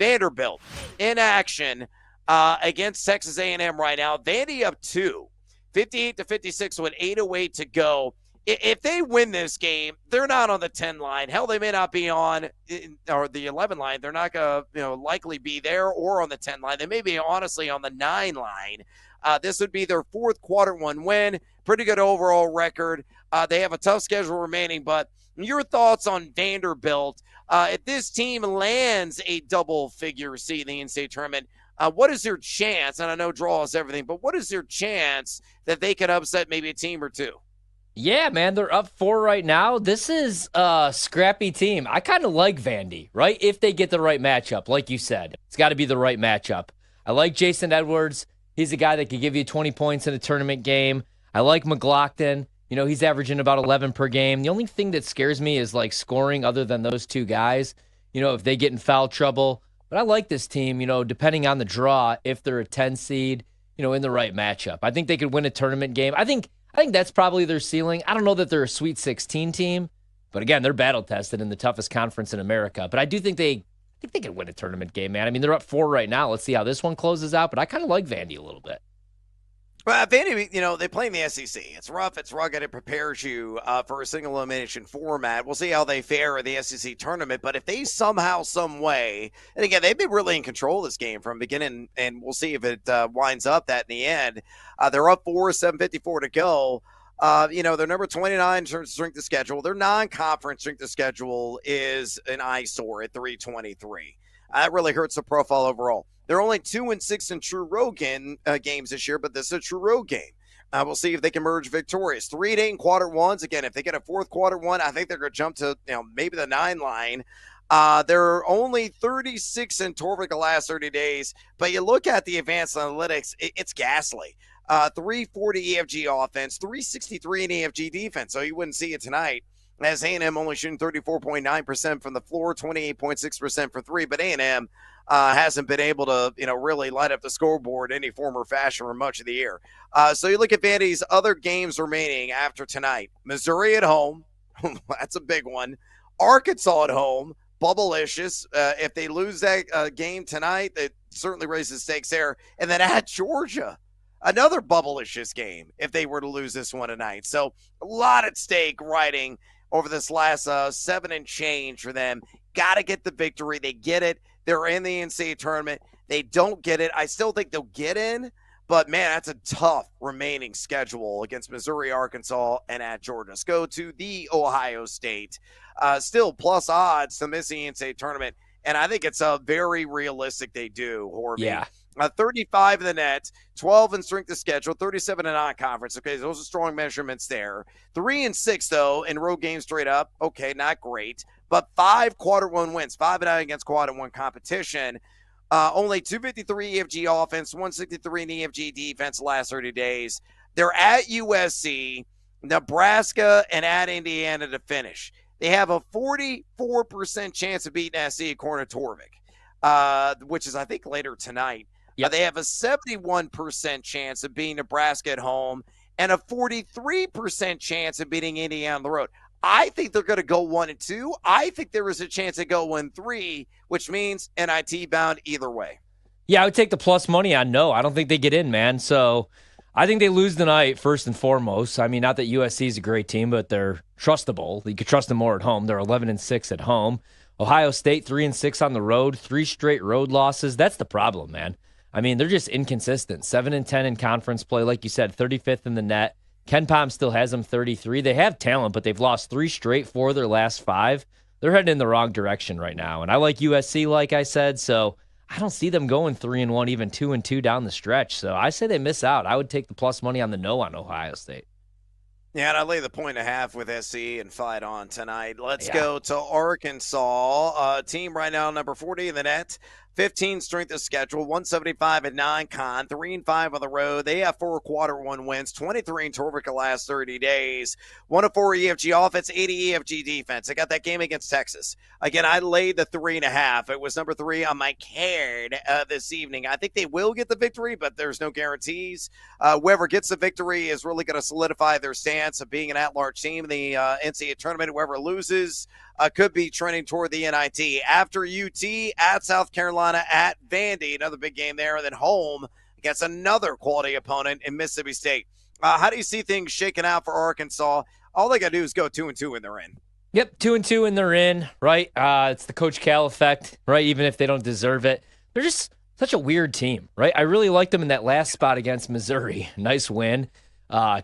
Vanderbilt in action against Texas A&M right now. Vandy up 2, 58-56 with 8:08 to go. If they win this game, they're not on the 10 line. Hell, they may not be on or the 11 line. They're not going to likely be there or on the 10 line. They may be honestly on the 9 line. This would be their 4th quarter 1 win. Pretty good overall record. They have a tough schedule remaining, but your thoughts on Vanderbilt? If this team lands a double-figure seed in the NCAA tournament, what is their chance? And I know draw is everything, but what is their chance that they could upset maybe a team or two? Yeah, man, they're up 4 right now. This is a scrappy team. I kind of like Vandy, right? If they get the right matchup, like you said. It's got to be the right matchup. I like Jason Edwards. He's a guy that could give you 20 points in a tournament game. I like McLaughlin. He's averaging about 11 per game. The only thing that scares me is, scoring other than those two guys, if they get in foul trouble. But I like this team, depending on the draw, if they're a 10 seed, in the right matchup. I think they could win a tournament game. I think that's probably their ceiling. I don't know that they're a Sweet 16 team, but again, they're battle tested in the toughest conference in America. But I do think they could win a tournament game, man. I mean, they're up 4 right now. Let's see how this one closes out, but I kind of like Vandy a little bit. Well, Vandy, they play in the SEC. It's rough. It's rugged. It prepares you for a single elimination format. We'll see how they fare in the SEC tournament. But if they somehow, some way, and again, they've been really in control of this game from beginning, and we'll see if it winds up that in the end. They're up 4, 7:54 to go. They're number 29 in terms of strength of schedule. Their non-conference strength of schedule is an eyesore at 323. That really hurts the profile overall. They're only 2-6 in true road games this year, but this is a true road game. We'll see if they can emerge victorious. 3-8 in quarter ones. Again, if they get a 4th quarter one, I think they're going to jump to maybe the 9 line. They're only 36 in Torvik the last 30 days, but you look at the advanced analytics, it's ghastly. 340 EFG offense, 363 in EFG defense, so you wouldn't see it tonight. As A&M only shooting 34.9% from the floor, 28.6% for 3, but A&M hasn't been able to, really light up the scoreboard in any form or fashion for much of the year. So you look at Vandy's other games remaining after tonight. Missouri at home. That's a big one. Arkansas at home. Bubblicious. If they lose that game tonight, it certainly raises stakes there. And then at Georgia. Another bubblicious game if they were to lose this one tonight. So a lot at stake riding over this last 7 and change for them. Got to get the victory. They get it. They're in the NCAA tournament. They don't get it. I still think they'll get in, but, man, that's a tough remaining schedule against Missouri, Arkansas, and at Georgia. Let's go to the Ohio State. Still plus odds to miss the NCAA tournament, and I think it's very realistic they do, Horvat. Yeah. 35 in the net, 12 in strength of schedule, 37 in non-conference. Okay, those are strong measurements there. 3-6, though, in road games straight up. Okay, not great. But 5 quarter one wins, 5-9 against quarter one competition. Only 253 EFG offense, 163 in EFG defense the last 30 days. They're at USC, Nebraska, and at Indiana to finish. They have a 44% chance of beating SC at Corner Torvik, which is, I think, later tonight. Yep. They have a 71% chance of beating Nebraska at home and a 43% chance of beating Indiana on the road. I think they're going to go 1-2. I think there is a chance to go 1-3, which means NIT bound either way. Yeah, I would take the plus money on no. I don't think they get in, man. So I think they lose tonight, first and foremost. I mean, not that USC is a great team, but they're trustable. You could trust them more at home. They're 11-6 at home. Ohio State, 3-6 on the road, 3 straight road losses. That's the problem, man. I mean, they're just inconsistent. 7-10 in conference play, like you said, 35th in the net. Ken Pom still has them 33. They have talent, but they've lost 3 straight, 4 of their last 5. They're heading in the wrong direction right now. And I like USC, like I said, so I don't see them going 3-1, even 2-2 down the stretch. So I say they miss out. I would take the plus money on the no on Ohio State. Yeah, and I lay the 1.5 with SC and fight on tonight. Let's go to Arkansas. Team right now, number 40 in the net. 15 strength of schedule, 175 at non-con, 3-5 on the road. They have 4 quarter one wins, 23 in Torvik the last 30 days, 104 EFG offense, 80 EFG defense. I got that game against Texas. Again, I laid the 3.5. It was number 3 on my card this evening. I think they will get the victory, but there's no guarantees. Whoever gets the victory is really going to solidify their stance of being an at-large team in the NCAA tournament. Whoever loses, could be trending toward the NIT. After UT, at South Carolina, at Vandy, another big game there, and then home against another quality opponent in Mississippi State. How do you see things shaking out for Arkansas? All they got to do is go 2-2 and they're in. Yep, 2-2 and they're in, right? It's the Coach Cal effect, right? Even if they don't deserve it. They're just such a weird team, right? I really liked them in that last spot against Missouri. Nice win.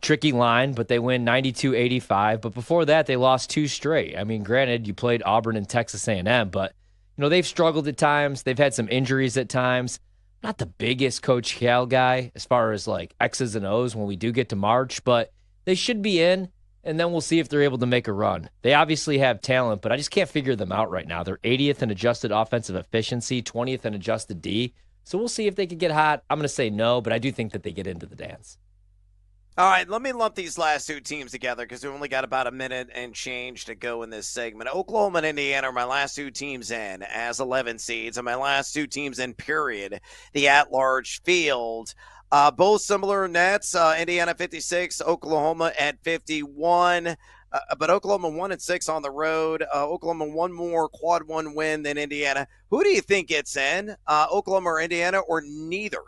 Tricky line, but they win 92-85. But before that, they lost 2 straight. I mean, granted, you played Auburn and Texas A&M, but they've struggled at times. They've had some injuries at times. Not the biggest Coach Cal guy as far as like X's and O's when we do get to March, but they should be in. And then we'll see if they're able to make a run. They obviously have talent, but I just can't figure them out right now. They're 80th in adjusted offensive efficiency, 20th in adjusted D. So we'll see if they can get hot. I'm going to say no, but I do think that they get into the dance. All right, let me lump these last 2 teams together because we only got about a minute and change to go in this segment. Oklahoma and Indiana are my last 2 teams in as 11 seeds, and my last 2 teams in, period, the at-large field. Both similar nets, Indiana 56, Oklahoma at 51. But Oklahoma 1-6 on the road. Oklahoma one more quad 1 win than Indiana. Who do you think gets in? Oklahoma or Indiana, or neither?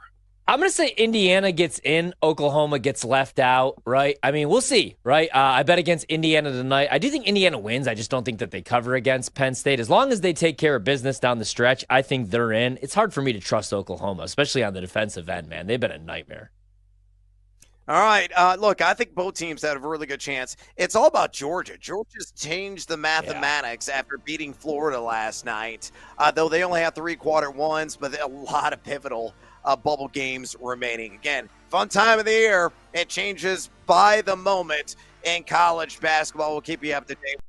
I'm going to say Indiana gets in, Oklahoma gets left out, right? I mean, we'll see, right? I bet against Indiana tonight. I do think Indiana wins. I just don't think that they cover against Penn State. As long as they take care of business down the stretch, I think they're in. It's hard for me to trust Oklahoma, especially on the defensive end, man. They've been a nightmare. All right. Look, I think both teams have a really good chance. It's all about Georgia. Georgia's changed the mathematics after beating Florida last night, though they only have 3 quarter ones, but a lot of pivotal bubble games remaining. Again, fun time of the year. It changes by the moment in college basketball. We'll keep you up to date.